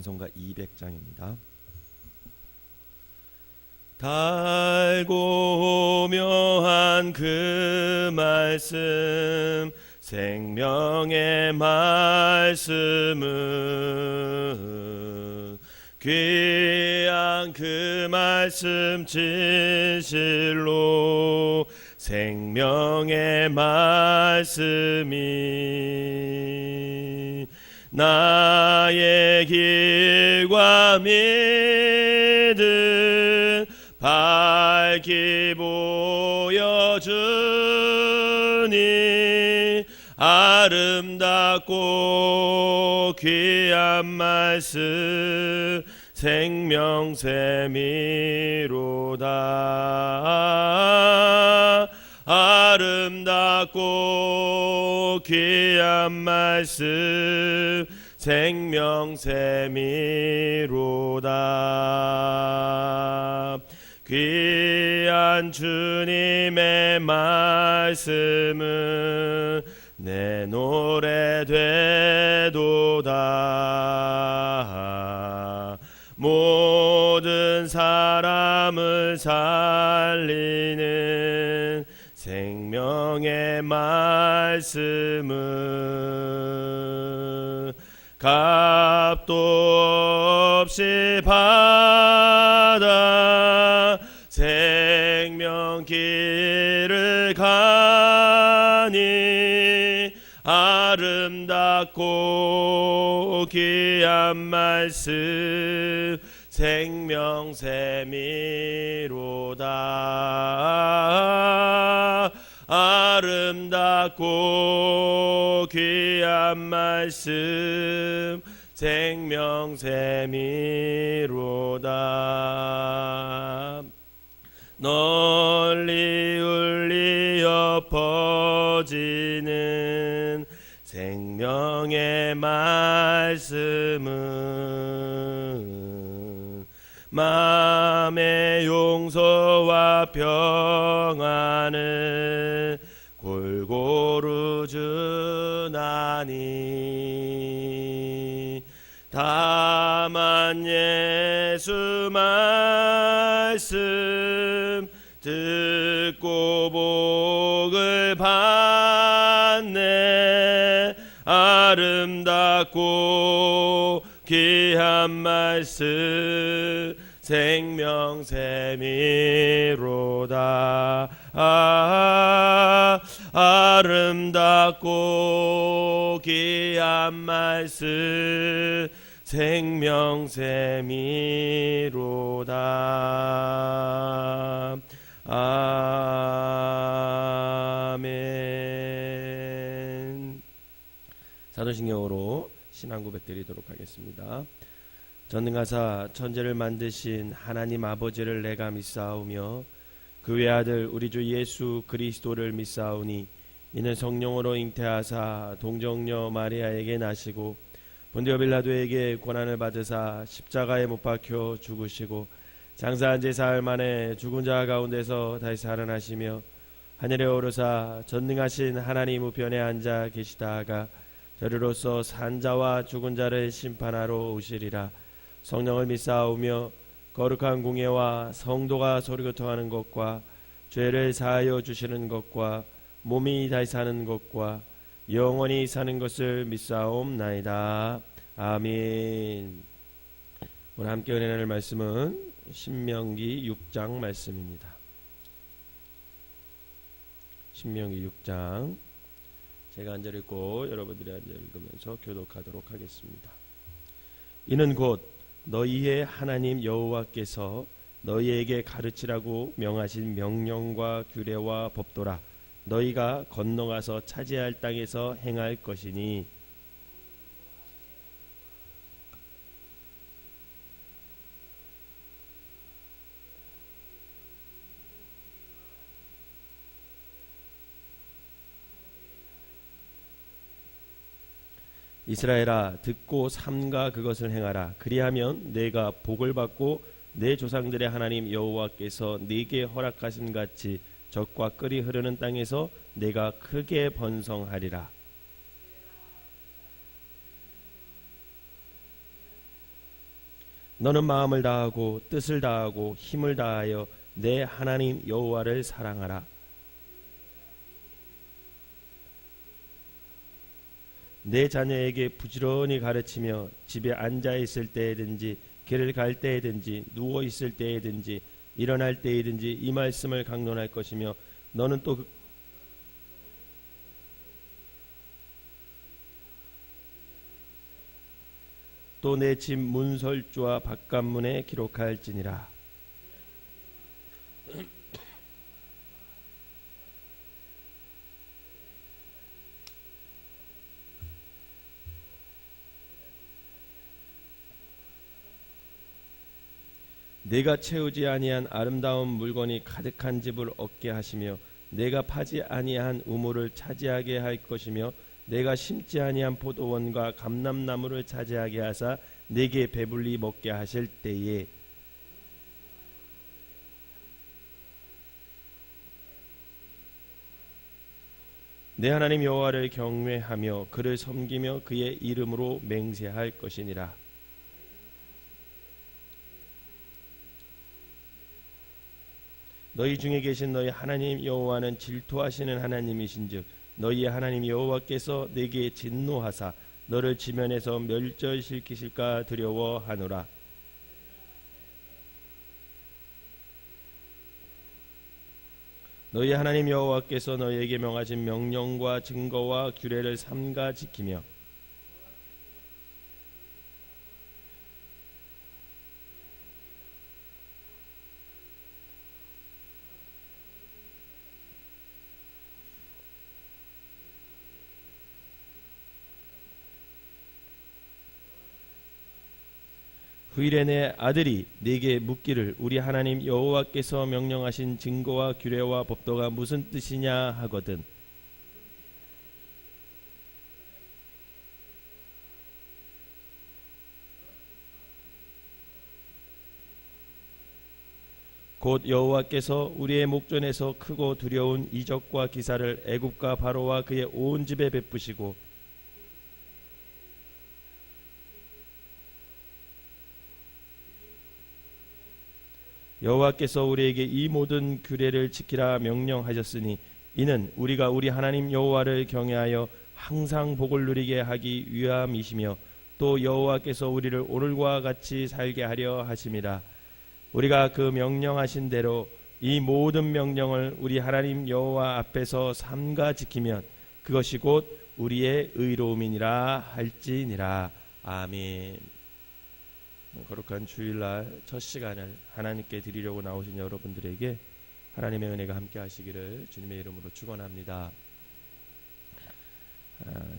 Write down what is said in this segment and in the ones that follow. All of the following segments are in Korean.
찬송가 200장입니다. 달고 오묘한 그 말씀, 생명의 말씀은 귀한 그 말씀 진실로 생명의 말씀이 나의 길과 믿음 밝히 보여주니 아름답고 귀한 말씀 생명샘이로다. 아름답고 귀한 말씀 생명샘이로다. 귀한 주님의 말씀은 내 노래 되도다. 모든 사람을 살리는 생명의 말씀은 값도 없이 받아 생명 길을 가니 아름답고 귀한 말씀 생명샘이로다. 아름답고 귀한 말씀 생명샘이로다. 널리 울리어 퍼지는 생명의 말씀은 마음의 용서와 평안을 골고루 주나니 다만 예수 말씀 듣고 복을 받네. 아름답고 귀한 말씀 생명샘이로다. 아름답고 귀한 말씀 생명샘이로다. 아멘. 사도신경으로 신앙 고백 드리도록 하겠습니다. 전능하사 천지를 만드신 하나님 아버지를 내가 믿사오며 그 외아들 우리 주 예수 그리스도를 믿사오니 이는 성령으로 잉태하사 동정녀 마리아에게 나시고 본디오 빌라도에게 고난을 받으사 십자가에 못 박혀 죽으시고 장사한 지 사흘 만에 죽은 자 가운데서 다시 살아나시며 하늘에 오르사 전능하신 하나님 우편에 앉아 계시다가 저리로서 산 자와 죽은 자를 심판하러 오시리라. 성령을 믿사오며 거룩한 공예와 성도가 서로교통하는 것과 죄를 사하여 주시는 것과 몸이 다시 사는 것과 영원히 사는 것을 믿사옵나이다. 아멘. 오늘 함께 은혜 나눌 말씀은 신명기 6장 말씀입니다. 신명기 6장 제가 앉아 읽고 여러분들이 앉아 읽으면서 교독하도록 하겠습니다. 이는 곧 너희의 하나님 여호와께서 너희에게 가르치라고 명하신 명령과 규례와 법도라. 너희가 건너가서 차지할 땅에서 행할 것이니 이스라엘아 듣고 삼가 그것을 행하라. 그리하면 내가 복을 받고 내 조상들의 하나님 여호와께서 네게 허락하신 같이 젖과 끓이 흐르는 땅에서 내가 크게 번성하리라. 너는 마음을 다하고 뜻을 다하고 힘을 다하여 내 하나님 여호와를 사랑하라. 내 자녀에게 부지런히 가르치며 집에 앉아 있을 때에든지 길을 갈 때에든지 누워 있을 때에든지 일어날 때에든지 이 말씀을 강론할 것이며 너는 또 내 집 문설주와 바깥문에 기록할지니라. 내가 채우지 아니한 아름다운 물건이 가득한 집을 얻게 하시며 내가 파지 아니한 우물을 차지하게 할 것이며 내가 심지 아니한 포도원과 감람나무를 차지하게 하사 내게 배불리 먹게 하실 때에 내 하나님 여호와를 경외하며 그를 섬기며 그의 이름으로 맹세할 것이니라. 너희 중에 계신 너희 하나님 여호와는 질투하시는 하나님이신즉 너희의 하나님 여호와께서 내게 진노하사 너를 지면에서 멸절시키실까 두려워하노라. 너희 하나님 여호와께서 너희에게 명하신 명령과 증거와 규례를 삼가 지키며 후일에 내 아들이 네게 묻기를 우리 하나님 여호와께서 명령하신 증거와 규례와 법도가 무슨 뜻이냐 하거든 곧 여호와께서 우리의 목전에서 크고 두려운 이적과 기사를 애굽과 바로와 그의 온 집에 베푸시고 여호와께서 우리에게 이 모든 규례를 지키라 명령하셨으니 이는 우리가 우리 하나님 여호와를 경외하여 항상 복을 누리게 하기 위함이시며 또 여호와께서 우리를 오늘과 같이 살게 하려 하심이라. 우리가 그 명령하신 대로 이 모든 명령을 우리 하나님 여호와 앞에서 삼가 지키면 그것이 곧 우리의 의로움이니라 할지니라. 아멘. 거룩한 주일날 첫 시간을 하나님께 드리려고 나오신 여러분들에게 하나님의 은혜가 함께 하시기를 주님의 이름으로 축원합니다.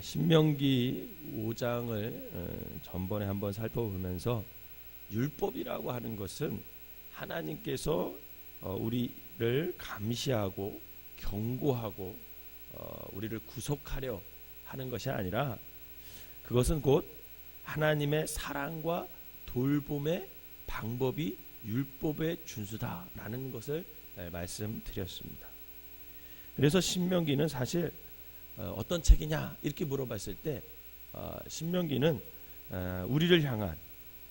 신명기 5장을 전번에 한번 살펴보면서 율법이라고 하는 것은 하나님께서 우리를 감시하고 경고하고 우리를 구속하려 하는 것이 아니라 그것은 곧 하나님의 사랑과 돌봄의 방법이 율법의 준수다라는 것을 말씀드렸습니다. 그래서 신명기는 사실 어떤 책이냐 이렇게 물어봤을 때 신명기는 우리를 향한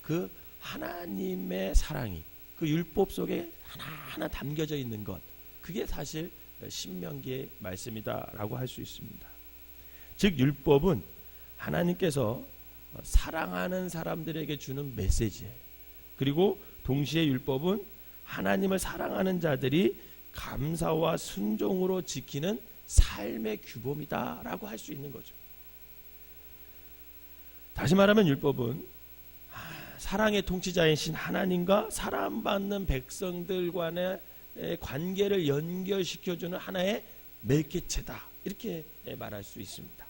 그 하나님의 사랑이 그 율법 속에 하나하나 담겨져 있는 것, 그게 사실 신명기의 말씀이다라고 할 수 있습니다. 즉 율법은 하나님께서 사랑하는 사람들에게 주는 메시지예요. 그리고 동시에 율법은 하나님을 사랑하는 자들이 감사와 순종으로 지키는 삶의 규범이다라고 할 수 있는 거죠. 다시 말하면 율법은 사랑의 통치자이신 하나님과 사랑받는 백성들 간의 관계를 연결시켜주는 하나의 매개체다, 이렇게 말할 수 있습니다.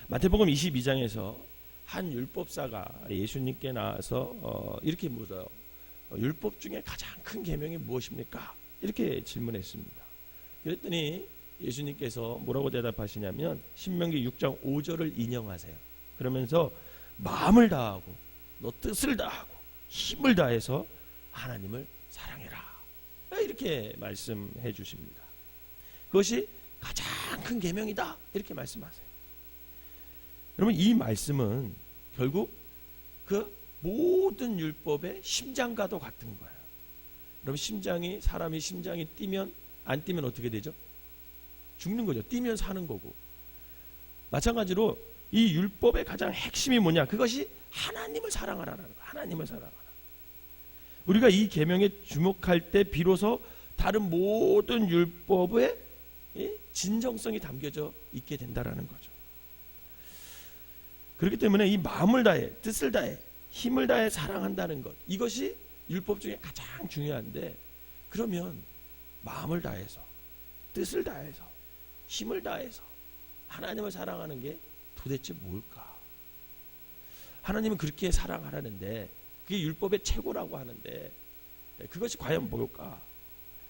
마태복음 22장에서 한 율법사가 예수님께 나와서 이렇게 물어요. 율법 중에 가장 큰 계명이 무엇입니까? 이렇게 질문했습니다. 그랬더니 예수님께서 뭐라고 대답하시냐면 신명기 6장 5절을 인용하세요. 그러면서 마음을 다하고 너 뜻을 다하고 힘을 다해서 하나님을 사랑해라, 이렇게 말씀해 주십니다. 그것이 가장 큰 계명이다, 이렇게 말씀하세요. 여러분, 이 말씀은 결국 그 모든 율법의 심장과도 같은 거예요. 그럼 사람이 심장이 뛰면, 안 뛰면 어떻게 되죠? 죽는 거죠. 뛰면 사는 거고. 마찬가지로 이 율법의 가장 핵심이 뭐냐? 그것이 하나님을 사랑하라는 거예요. 하나님을 사랑하라. 우리가 이 계명에 주목할 때 비로소 다른 모든 율법의 진정성이 담겨져 있게 된다라는 거죠. 그렇기 때문에 이 마음을 다해, 뜻을 다해, 힘을 다해 사랑한다는 것, 이것이 율법 중에 가장 중요한데, 그러면 마음을 다해서, 뜻을 다해서, 힘을 다해서 하나님을 사랑하는 게 도대체 뭘까? 하나님은 그렇게 사랑하라는데, 그게 율법의 최고라고 하는데, 그것이 과연 뭘까?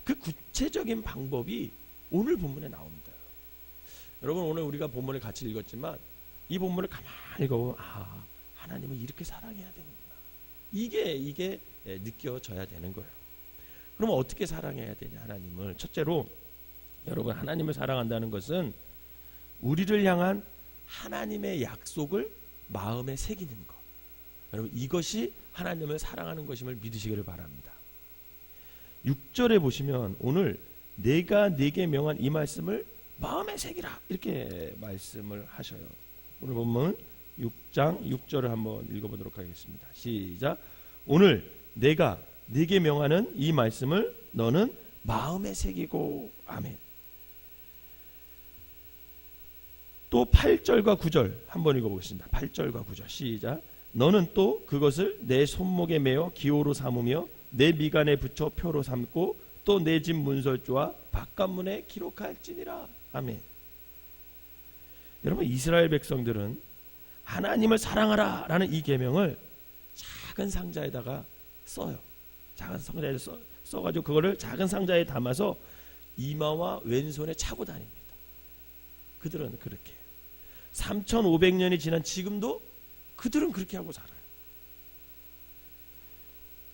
그 구체적인 방법이 오늘 본문에 나옵니다. 여러분, 오늘 우리가 본문을 같이 읽었지만 이 본문을 가만히 읽어보면, 하나님을 이렇게 사랑해야 되는구나, 이게 느껴져야 되는 거예요. 그러면 어떻게 사랑해야 되냐? 하나님을 첫째로, 여러분, 하나님을 사랑한다는 것은 우리를 향한 하나님의 약속을 마음에 새기는 것, 여러분, 이것이 하나님을 사랑하는 것임을 믿으시기를 바랍니다. 6절에 보시면 오늘 내가 네게 명한 이 말씀을 마음에 새기라, 이렇게 말씀을 하셔요. 오늘 본문 6장 6절을 한번 읽어보도록 하겠습니다. 시작. 오늘 내가 네게 명하는 이 말씀을 너는 마음에 새기고. 아멘. 또 8절과 9절 한번 읽어보겠습니다. 8절과 9절 시작. 너는 또 그것을 내 손목에 매어 기호로 삼으며 내 미간에 붙여 표로 삼고 또 내 집 문설주와 바깥문에 기록할지니라. 아멘. 여러분, 이스라엘 백성들은 하나님을 사랑하라 라는 이 계명을 작은 상자에다가 써요. 작은 상자에 써가지고 그거를 작은 상자에 담아서 이마와 왼손에 차고 다닙니다. 그들은 그렇게 해요. 3500년이 지난 지금도 그들은 그렇게 하고 살아요.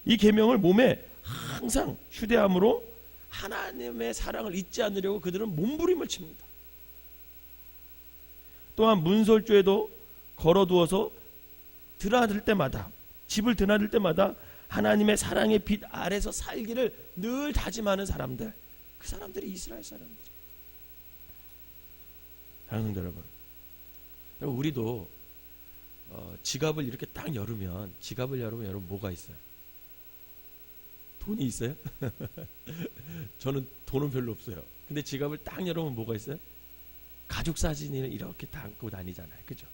이 계명을 몸에 항상 휴대함으로 하나님의 사랑을 잊지 않으려고 그들은 몸부림을 칩니다. 또한 문설주에도 걸어두어서 드나들 때마다, 집을 드나들 때마다 하나님의 사랑의 빛 아래서 살기를 늘 다짐하는 사람들, 그 사람들이 이스라엘 사람들이에요. 사랑하는 여러분, 우리도 지갑을 이렇게 딱 열으면, 여러분 뭐가 있어요? 돈이 있어요? 저는 돈은 별로 없어요. 근데 지갑을 딱 열으면 뭐가 있어요? 가족 사진을 이렇게 담고 다니잖아요. 그죠?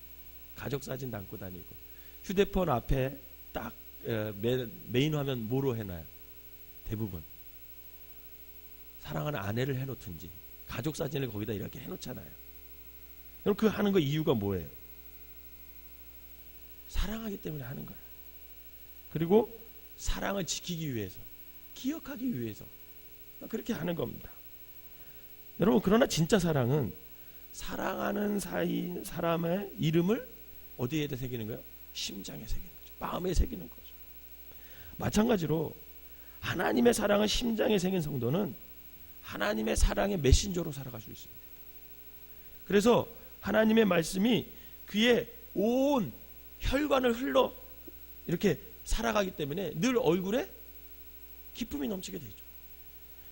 가족 사진 담고 다니고, 휴대폰 앞에 딱 메인 화면 뭐로 해놔요? 대부분 사랑하는 아내를 해놓든지 가족 사진을 거기다 이렇게 해놓잖아요. 그럼 그 하는 거 이유가 뭐예요? 사랑하기 때문에 하는 거예요. 그리고 사랑을 지키기 위해서, 기억하기 위해서 그렇게 하는 겁니다. 여러분, 그러나 진짜 사랑은 사랑하는 사람의 이름을 어디에다 새기는 거예요? 심장에 새기는 거죠. 마음에 새기는 거죠. 마찬가지로 하나님의 사랑을 심장에 새긴 성도는 하나님의 사랑의 메신저로 살아갈 수 있습니다. 그래서 하나님의 말씀이 그의 온 혈관을 흘러 이렇게 살아가기 때문에 늘 얼굴에 기쁨이 넘치게 되죠.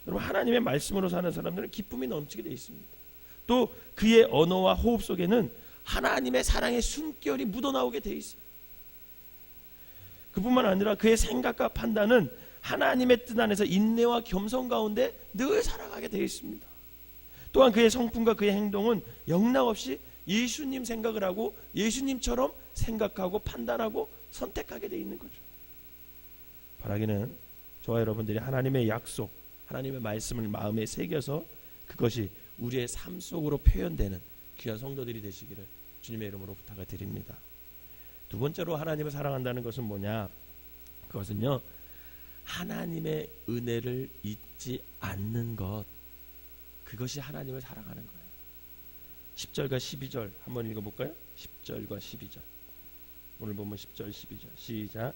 여러분, 하나님의 말씀으로 사는 사람들은 기쁨이 넘치게 되어 있습니다. 또 그의 언어와 호흡 속에는 하나님의 사랑의 숨결이 묻어나오게 되어 있어요. 그뿐만 아니라 그의 생각과 판단은 하나님의 뜻 안에서 인내와 겸손 가운데 늘 살아가게 되어 있습니다. 또한 그의 성품과 그의 행동은 영락없이 예수님 생각을 하고 예수님처럼 생각하고 판단하고 선택하게 되어 있는 거죠. 바라기는 저와 여러분들이 하나님의 약속, 하나님의 말씀을 마음에 새겨서 그것이 우리의 삶 속으로 표현되는 귀한 성도들이 되시기를 주님의 이름으로 부탁을 드립니다. 두 번째로 하나님을 사랑한다는 것은 뭐냐? 그것은요, 하나님의 은혜를 잊지 않는 것, 그것이 하나님을 사랑하는 거예요. 10절과 12절 한번 읽어볼까요? 10절과 12절. 오늘 보면 10절 12절 시작.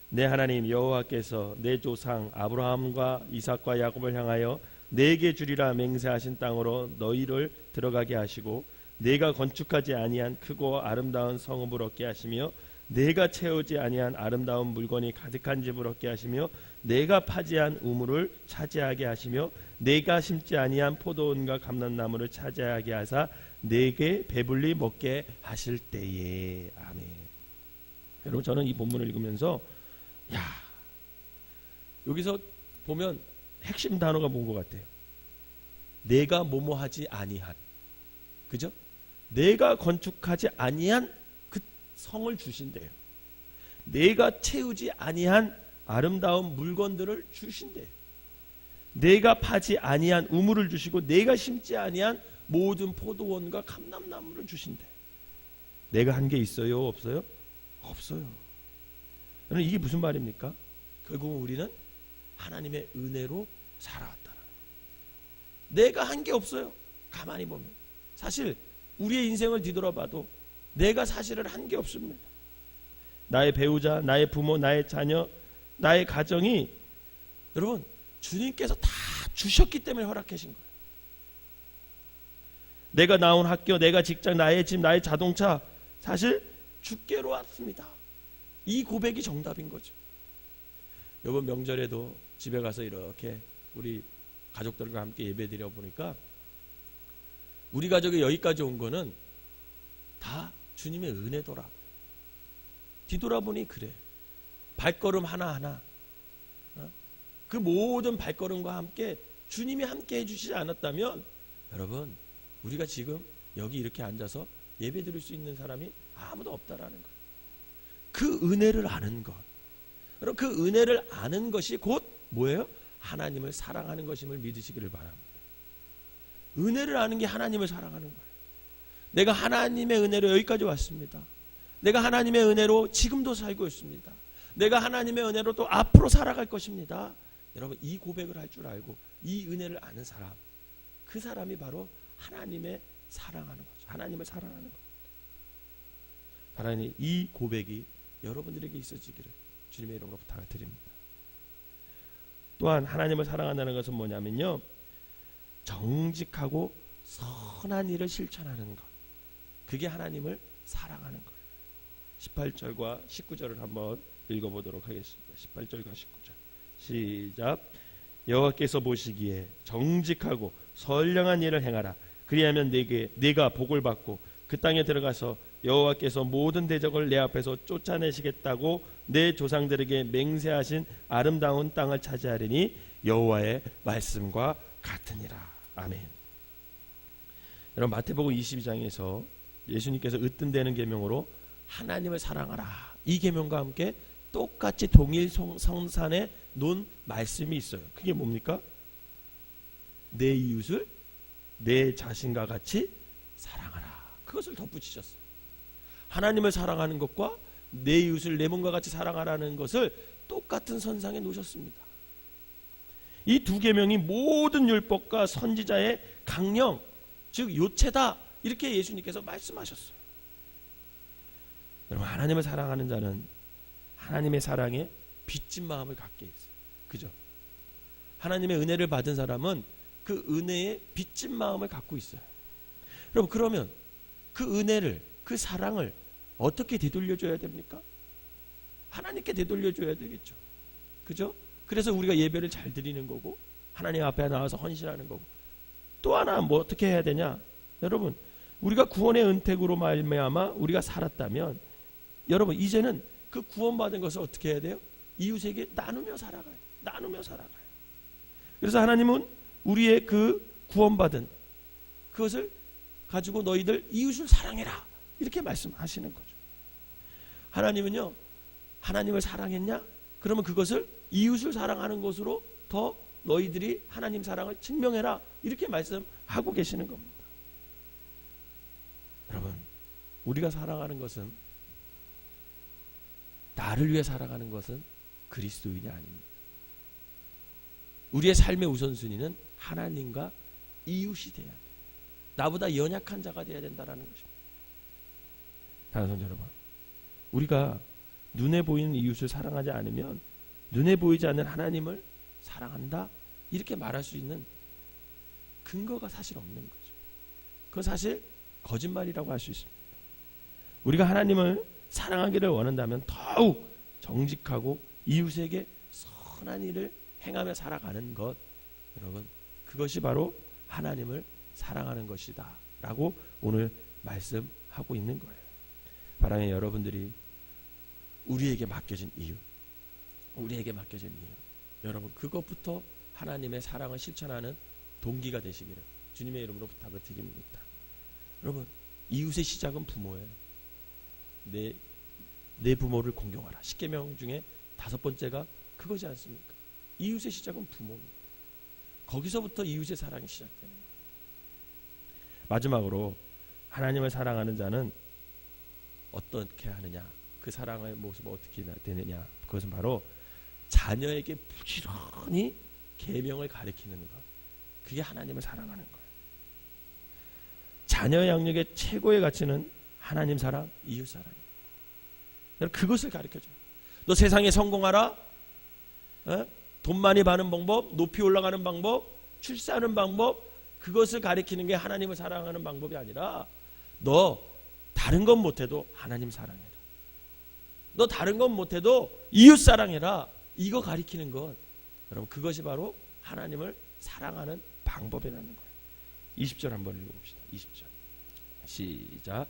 내 하나님 여호와께서 내 조상 아브라함과 이삭과 야곱을 향하여 내게 주리라 맹세하신 땅으로 너희를 들어가게 하시고 내가 건축하지 아니한 크고 아름다운 성읍을 얻게 하시며 내가 채우지 아니한 아름다운 물건이 가득한 집을 얻게 하시며 내가 파지한 우물을 차지하게 하시며 내가 심지 아니한 포도원과 감람나무를 차지하게 하사 내게 배불리 먹게 하실 때에. 아멘. 여러분, 저는 이 본문을 읽으면서 여기서 보면 핵심 단어가 뭔 것 같아요? 내가 뭐뭐하지 아니한, 그죠? 내가 건축하지 아니한 그 성을 주신대요. 내가 채우지 아니한 아름다운 물건들을 주신대요. 내가 파지 아니한 우물을 주시고 내가 심지 아니한 모든 포도원과 감람나무를 주신대. 내가 한 게 있어요? 없어요? 없어요. 여러분, 이게 무슨 말입니까? 결국은 우리는 하나님의 은혜로 살아왔다는 거예요. 내가 한 게 없어요. 가만히 보면 사실 우리의 인생을 뒤돌아봐도 내가 사실은 한 게 없습니다. 나의 배우자, 나의 부모, 나의 자녀, 나의 가정이 여러분 주님께서 다 주셨기 때문에 허락하신 거예요. 내가 나온 학교, 내가 직장, 나의 집, 나의 자동차 사실 주께로 왔습니다. 이 고백이 정답인 거죠. 이번 명절에도 집에 가서 이렇게 우리 가족들과 함께 예배드려 보니까 우리 가족이 여기까지 온 거는 다 주님의 은혜더라고요. 뒤돌아보니 그래. 발걸음 하나하나 그 모든 발걸음과 함께 주님이 함께 해주시지 않았다면 여러분 우리가 지금 여기 이렇게 앉아서 예배 드릴 수 있는 사람이 아무도 없다라는 거예요. 그 은혜를 아는 것, 여러분 그 은혜를 아는 것이 곧 뭐예요? 하나님을 사랑하는 것임을 믿으시기를 바랍니다. 은혜를 아는 게 하나님을 사랑하는 거예요. 내가 하나님의 은혜로 여기까지 왔습니다. 내가 하나님의 은혜로 지금도 살고 있습니다. 내가 하나님의 은혜로 또 앞으로 살아갈 것입니다. 여러분 이 고백을 할 줄 알고 이 은혜를 아는 사람, 그 사람이 바로 하나님의 사랑하는 거죠. 하나님을 사랑하는 겁니다. 하나님 이 고백이 여러분들에게 있어지기를 주님의 이름으로 부탁드립니다. 또한 하나님을 사랑한다는 것은 뭐냐면요, 정직하고 선한 일을 실천하는 것, 그게 하나님을 사랑하는 거예요. 18절과 19절을 한번 읽어보도록 하겠습니다. 18절과 19절 시작. 여호와께서 보시기에 정직하고 선량한 일을 행하라. 그리하면 네가 복을 받고 그 땅에 들어가서 여호와께서 모든 대적을 내 앞에서 쫓아내시겠다고 내 조상들에게 맹세하신 아름다운 땅을 차지하리니 여호와의 말씀과 같으니라. 아멘. 여러분 마태복음 22장에서 예수님께서 으뜸되는 계명으로 하나님을 사랑하라, 이 계명과 함께 똑같이 동일 성산에 놓은 말씀이 있어요. 그게 뭡니까? 내 이웃을 내 자신과 같이 사랑하라. 그것을 덧붙이셨어요. 하나님을 사랑하는 것과 내 이웃을 내 몸과 같이 사랑하라는 것을 똑같은 선상에 놓으셨습니다. 이 두 계명이 모든 율법과 선지자의 강령, 즉 요체다, 이렇게 예수님께서 말씀하셨어요. 여러분 하나님을 사랑하는 자는 하나님의 사랑에 빚진 마음을 갖게 했어요. 그죠? 하나님의 은혜를 받은 사람은 그 은혜에 빚진 마음을 갖고 있어요. 여러분 그러면 그 은혜를, 그 사랑을 어떻게 되돌려줘야 됩니까? 하나님께 되돌려줘야 되겠죠. 그죠? 그래서 우리가 예배를 잘 드리는 거고 하나님 앞에 나와서 헌신하는 거고, 또 하나 뭐 어떻게 해야 되냐? 여러분 우리가 구원의 은택으로 말미암아 우리가 살았다면 여러분 이제는 그 구원받은 것을 어떻게 해야 돼요? 이웃에게 나누며 살아가요. 나누며 살아가요. 그래서 하나님은 우리의 그 구원받은 그것을 가지고 너희들 이웃을 사랑해라, 이렇게 말씀하시는 거죠. 하나님은요, 하나님을 사랑했냐? 그러면 그것을 이웃을 사랑하는 것으로 더 너희들이 하나님 사랑을 증명해라, 이렇게 말씀하고 계시는 겁니다. 여러분 우리가 살아가는 것은, 나를 위해 살아가는 것은 그리스도인이 아닙니다. 우리의 삶의 우선순위는 하나님과 이웃이 돼야 돼요. 나보다 연약한 자가 돼야 된다는 것입니다. 사랑하는 여러분, 우리가 눈에 보이는 이웃을 사랑하지 않으면 눈에 보이지 않는 하나님을 사랑한다, 이렇게 말할 수 있는 근거가 사실 없는 거죠. 그건 사실 거짓말이라고 할 수 있습니다. 우리가 하나님을 사랑하기를 원한다면 더욱 정직하고 이웃에게 선한 일을 행하며 살아가는 것, 여러분, 그것이 바로 하나님을 사랑하는 것이다 라고 오늘 말씀하고 있는 거예요. 사랑의 여러분들이 우리에게 맡겨진 이유, 여러분, 그것부터 하나님의 사랑을 실천하는 동기가 되시기를 주님의 이름으로 부탁을 드립니다. 여러분, 이웃의 시작은 부모예요. 내 부모를 공경하라. 10계명 중에 5번째가 그거지 않습니까? 이웃의 시작은 부모입니다. 거기서부터 이웃의 사랑이 시작되는 거예요. 마지막으로 하나님을 사랑하는 자는 어떻게 하느냐, 그 사랑의 모습은 어떻게 되느냐, 그것은 바로 자녀에게 부지런히 계명을 가르치는 것, 그게 하나님을 사랑하는 거예요. 자녀 양육의 최고의 가치는 하나님 사랑, 이웃 사랑이에요. 그것을 가르쳐줘요. 너 세상에 성공하라, 돈 많이 버는 방법, 높이 올라가는 방법, 출세하는 방법, 그것을 가르치는 게 하나님을 사랑하는 방법이 아니라, 너 다른 건 못해도 하나님 사랑해라, 너 다른 건 못해도 이웃 사랑해라, 이거 가리키는 것, 여러분, 그것이 바로 하나님을 사랑하는 방법이라는 거예요. 20절 한번 읽어봅시다. 20절 시작.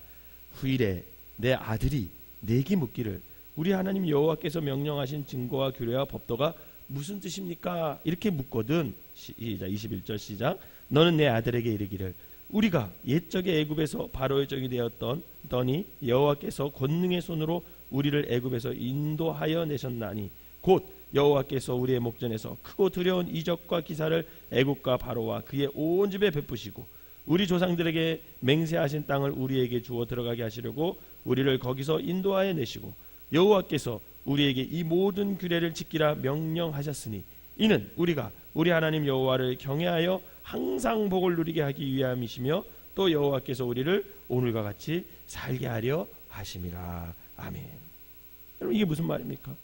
후일에 내 아들이 내게 묻기를 우리 하나님 여호와께서 명령하신 증거와 규례와 법도가 무슨 뜻입니까? 이렇게 묻거든. 시작. 21절 시작. 너는 내 아들에게 이르기를 우리가 옛적에 애굽에서 바로의 종이 되었더니 여호와께서 권능의 손으로 우리를 애굽에서 인도하여 내셨나니 곧 여호와께서 우리의 목전에서 크고 두려운 이적과 기사를 애굽과 바로와 그의 온 집에 베푸시고 우리 조상들에게 맹세하신 땅을 우리에게 주어 들어가게 하시려고 우리를 거기서 인도하여 내시고 여호와께서 우리에게 이 모든 규례를 지키라 명령하셨으니 이는 우리가 우리 하나님 여호와를 경외하여 항상 복을 누리게 하기 위함이시며 또 여호와께서 우리를 오늘과 같이 살게 하려 하심이라. 아멘. 여러분, 이게 무슨 말입니까?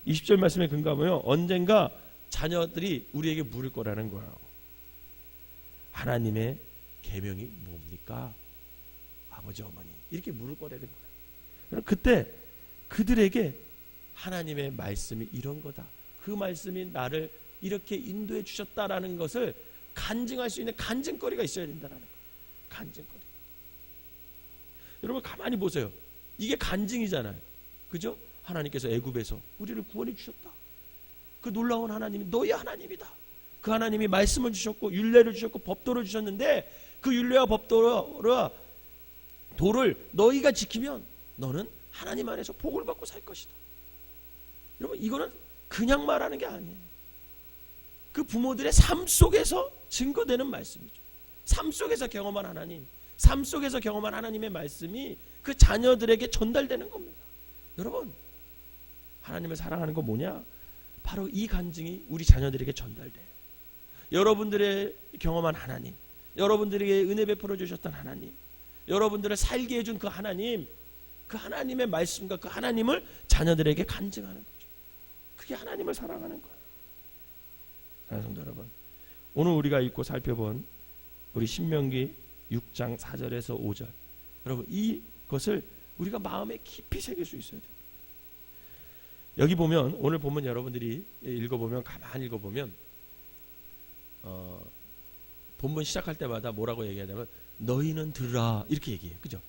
20절 말씀에 근거하면 언젠가 자녀들이 우리에게 물을 거라는 거예요. 하나님의 계명이 뭡니까? 아버지 어머니, 이렇게 물을 거라는 거예요. 그때 그들에게 하나님의 말씀이 이런 거다, 그 말씀이 나를 이렇게 인도해 주셨다라는 것을 간증할 수 있는 간증거리가 있어야 된다는 거예요. 간증거리. 여러분, 가만히 보세요. 이게 간증이잖아요. 그죠? 하나님께서 애굽에서 우리를 구원해 주셨다. 그 놀라운 하나님이 너희 하나님이다. 그 하나님이 말씀을 주셨고 율례를 주셨고 법도를 주셨는데 그 율례와 법도를 너희가 지키면 너는 하나님 안에서 복을 받고 살 것이다. 여러분, 이거는 그냥 말하는 게 아니에요. 그 부모들의 삶 속에서 증거되는 말씀이죠. 삶 속에서 경험한 하나님, 삶 속에서 경험한 하나님의 말씀이 그 자녀들에게 전달되는 겁니다. 여러분, 하나님을 사랑하는 건 뭐냐? 바로 이 간증이 우리 자녀들에게 전달돼요. 여러분들의 경험한 하나님, 여러분들에게 은혜 베풀어 주셨던 하나님, 여러분들을 살게 해준 그 하나님, 그 하나님의 말씀과 그 하나님을 자녀들에게 간증하는 거죠. 그게 하나님을 사랑하는 거예요. 사랑하는 성도 여러분, 오늘 우리가 읽고 살펴본 우리 신명기 6장 4절에서 5절, 여러분, 이것을 우리가 마음에 깊이 새길 수 있어야 돼요. 여기 보면, 오늘 보면 여러분들이 읽어보면, 가만히 읽어보면 본문 시작할 때마다 뭐라고 얘기하냐면 너희는 들으라, 이렇게 얘기해요. 그죠?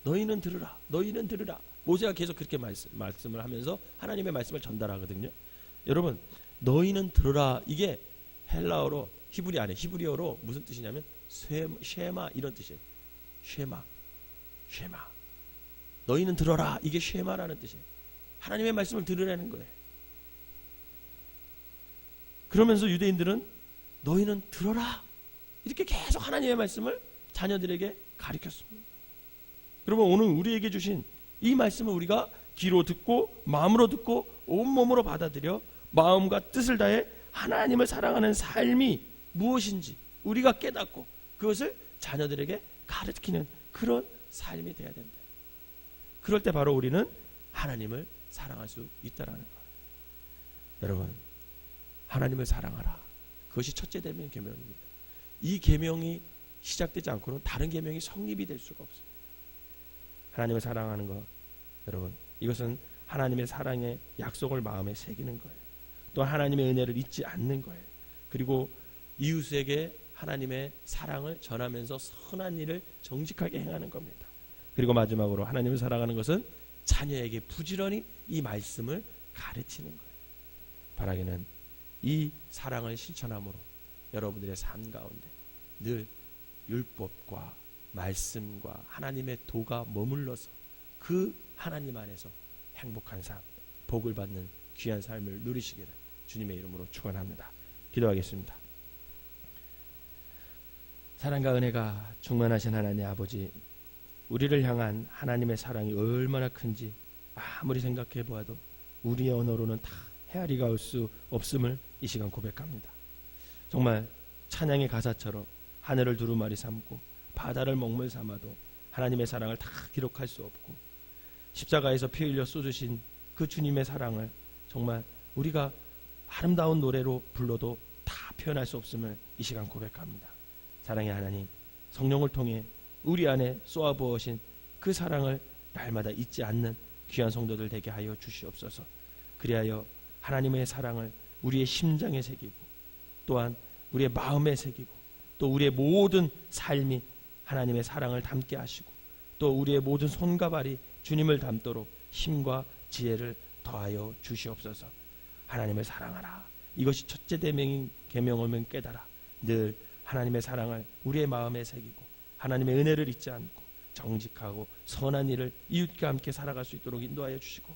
너희는 들으라, 너희는 들으라. 모세가 계속 그렇게 말씀을 하면서 하나님의 말씀을 전달하거든요. 여러분, 너희는 들으라, 이게 헬라어로, 히브리어로 무슨 뜻이냐면 쉐마, 이런 뜻이에요. 쉐마. 너희는 들어라, 이게 쉐마라는 뜻이에요. 하나님의 말씀을 들으라는 거예요. 그러면서 유대인들은 너희는 들어라, 이렇게 계속 하나님의 말씀을 자녀들에게 가르쳤습니다. 여러분, 오늘 우리에게 주신 이 말씀을 우리가 귀로 듣고 마음으로 듣고 온몸으로 받아들여 마음과 뜻을 다해 하나님을 사랑하는 삶이 무엇인지 우리가 깨닫고 그것을 자녀들에게 가르치는 그런 삶이 되어야 된다. 그럴 때 바로 우리는 하나님을 사랑할 수 있다는 거예요. 여러분, 하나님을 사랑하라, 그것이 첫째 되는 계명입니다. 이 계명이 시작되지 않고는 다른 계명이 성립이 될 수가 없습니다. 하나님을 사랑하는 것, 여러분, 이것은 하나님의 사랑의 약속을 마음에 새기는 거예요. 또 하나님의 은혜를 잊지 않는 거예요. 그리고 이웃에게 하나님의 사랑을 전하면서 선한 일을 정직하게 행하는 겁니다. 그리고 마지막으로 하나님을 사랑하는 것은 자녀에게 부지런히 이 말씀을 가르치는 거예요. 바라기는 이 사랑을 실천함으로 여러분들의 삶 가운데 늘 율법과 말씀과 하나님의 도가 머물러서 그 하나님 안에서 행복한 삶, 복을 받는 귀한 삶을 누리시기를 주님의 이름으로 축원합니다. 기도하겠습니다. 사랑과 은혜가 충만하신 하나님 아버지, 우리를 향한 하나님의 사랑이 얼마나 큰지 아무리 생각해 보아도 우리의 언어로는 다 헤아리가 올 수 없음을 이 시간 고백합니다. 정말 찬양의 가사처럼 하늘을 두루마리 삼고 바다를 먹물 삼아도 하나님의 사랑을 다 기록할 수 없고, 십자가에서 피 흘려 쏟으신 그 주님의 사랑을 정말 우리가 아름다운 노래로 불러도 다 표현할 수 없음을 이 시간 고백합니다. 사랑의 하나님, 성령을 통해 우리 안에 쏘아부으신 그 사랑을 날마다 잊지 않는 귀한 성도들 되게 하여 주시옵소서. 그리하여 하나님의 사랑을 우리의 심장에 새기고 또한 우리의 마음에 새기고 또 우리의 모든 삶이 하나님의 사랑을 담게 하시고 또 우리의 모든 손과 발이 주님을 닮도록 힘과 지혜를 더하여 주시옵소서. 하나님을 사랑하라, 이것이 첫째 계명을 깨달아 늘 하나님의 사랑을 우리의 마음에 새기고 하나님의 은혜를 잊지 않고 정직하고 선한 일을 이웃과 함께 살아갈 수 있도록 인도하여 주시고,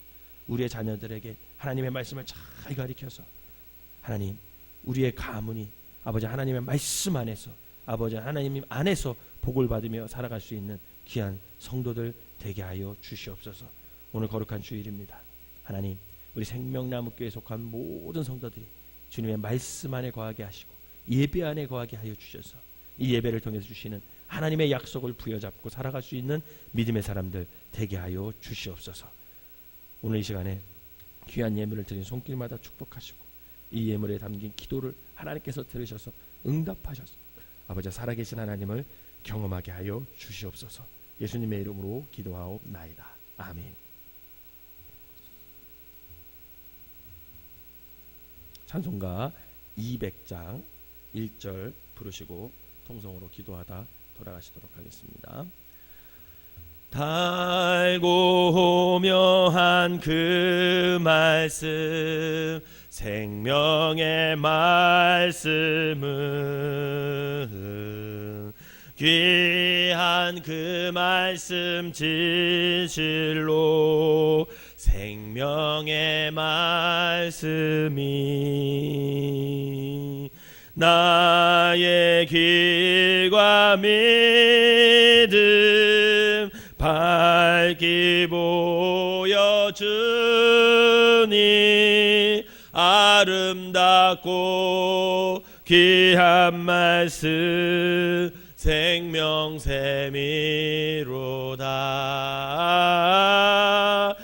우리의 자녀들에게 하나님의 말씀을 잘 가르쳐서 하나님, 우리의 가문이 아버지 하나님의 말씀 안에서 아버지 하나님 안에서 복을 받으며 살아갈 수 있는 귀한 성도들 되게 하여 주시옵소서. 오늘 거룩한 주일입니다. 하나님, 우리 생명나무교회에 속한 모든 성도들이 주님의 말씀 안에 거하게 하시고 예배 안에 거하게 하여 주셔서 이 예배를 통해서 주시는 하나님의 약속을 부여잡고 살아갈 수 있는 믿음의 사람들 되게 하여 주시옵소서. 오늘 이 시간에 귀한 예물을 드린 손길마다 축복하시고 이 예물에 담긴 기도를 하나님께서 들으셔서 응답하셔서 아버지 살아계신 하나님을 경험하게 하여 주시옵소서. 예수님의 이름으로 기도하옵나이다. 아멘. 찬송가 200장 1절 부르시고 통성으로 기도하다 돌아가시도록 하겠습니다. 달고 오묘한 그 말씀, 생명의 말씀은 귀한 그 말씀 진실로 생명의 말씀이 나의 길과 믿음 밝히 보여주니 아름답고 귀한 말씀 생명샘이로다.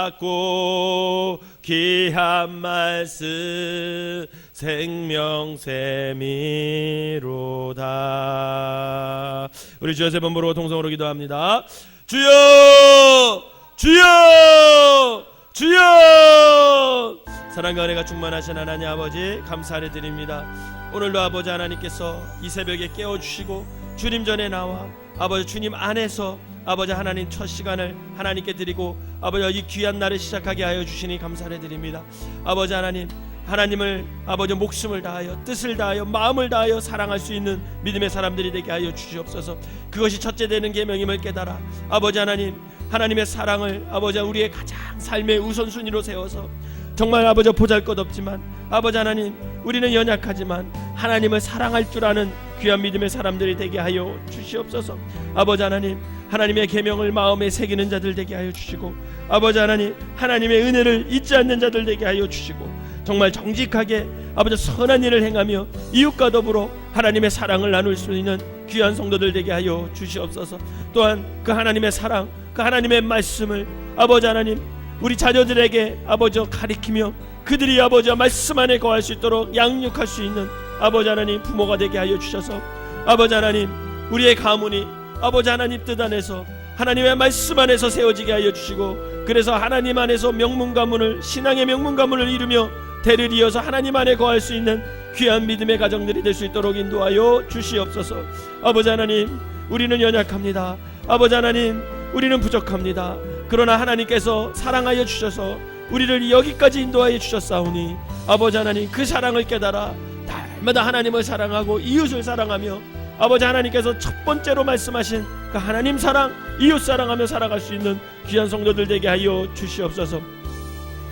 아름답고 귀한 말씀 생명샘이로다. 우리 주여 세 번 부르고 통성으로 기도합니다. 주여 주여 주여. 사랑과 은혜가 충만하신 하나님 아버지 감사를 드립니다. 오늘도 아버지 하나님께서 이 새벽에 깨워주시고 주님 전에 나와 아버지 주님 안에서 아버지 하나님 첫 시간을 하나님께 드리고 아버지 이 귀한 날을 시작하게 하여 주시니 감사를 드립니다. 아버지 하나님, 하나님을 아버지 목숨을 다하여 뜻을 다하여 마음을 다하여 사랑할 수 있는 믿음의 사람들이 되게 하여 주시옵소서. 그것이 첫째 되는 계명임을 깨달아 아버지 하나님, 하나님의 사랑을 아버지 우리의 가장 삶의 우선순위로 세워서 정말 아버지 보잘것없지만 아버지 하나님, 우리는 연약하지만 하나님을 사랑할 줄 아는 귀한 믿음의 사람들이 되게 하여 주시옵소서. 아버지 하나님, 하나님의 계명을 마음에 새기는 자들 되게 하여 주시고 아버지 하나님, 하나님의 은혜를 잊지 않는 자들 되게 하여 주시고 정말 정직하게 아버지 선한 일을 행하며 이웃과 더불어 하나님의 사랑을 나눌 수 있는 귀한 성도들 되게 하여 주시옵소서. 또한 그 하나님의 사랑, 그 하나님의 말씀을 아버지 하나님 우리 자녀들에게 아버지 가리키며 그들이 아버지 말씀 안에 거할 수 있도록 양육할 수 있는 아버지 하나님 부모가 되게 하여 주셔서 아버지 하나님 우리의 가문이 아버지 하나님 뜻 안에서 하나님의 말씀 안에서 세워지게 하여 주시고, 그래서 하나님 안에서 명문가문을, 신앙의 명문가문을 이루며 대를 이어서 하나님 안에 거할 수 있는 귀한 믿음의 가정들이 될 수 있도록 인도하여 주시옵소서. 아버지 하나님, 우리는 연약합니다. 아버지 하나님, 우리는 부족합니다. 그러나 하나님께서 사랑하여 주셔서 우리를 여기까지 인도하여 주셨사오니 아버지 하나님, 그 사랑을 깨달아 날마다 하나님을 사랑하고 이웃을 사랑하며, 아버지 하나님께서 첫 번째로 말씀하신 그 하나님 사랑, 이웃 사랑하며 살아갈 수 있는 귀한 성도들 되게 하여 주시옵소서.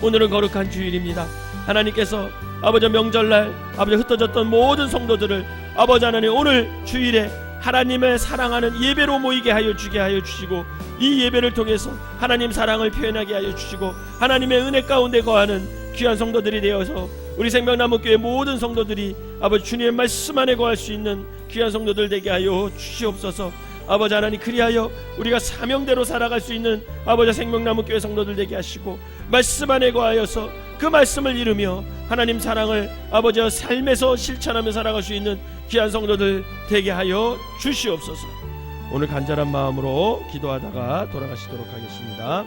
오늘은 거룩한 주일입니다. 하나님께서 아버지 명절날 아버지 흩어졌던 모든 성도들을 아버지 하나님 오늘 주일에 하나님을 사랑하는 예배로 모이게 하여 주시고, 이 예배를 통해서 하나님 사랑을 표현하게 하여 주시고, 하나님의 은혜 가운데 거하는 귀한 성도들이 되어서 우리 생명나무교회 모든 성도들이 아버지 주님의 말씀 안에 거할 수 있는 귀한 성도들 되게 하여 주시옵소서. 아버지 하나님, 그리하여 우리가 사명대로 살아갈 수 있는 아버지 생명나무교회 성도들 되게 하시고, 말씀 안에 거하여서 그 말씀을 이루며 하나님 사랑을 아버지와 삶에서 실천하며 살아갈 수 있는 귀한 성도들 되게 하여 주시옵소서. 오늘 간절한 마음으로 기도하다가 돌아가시도록 하겠습니다.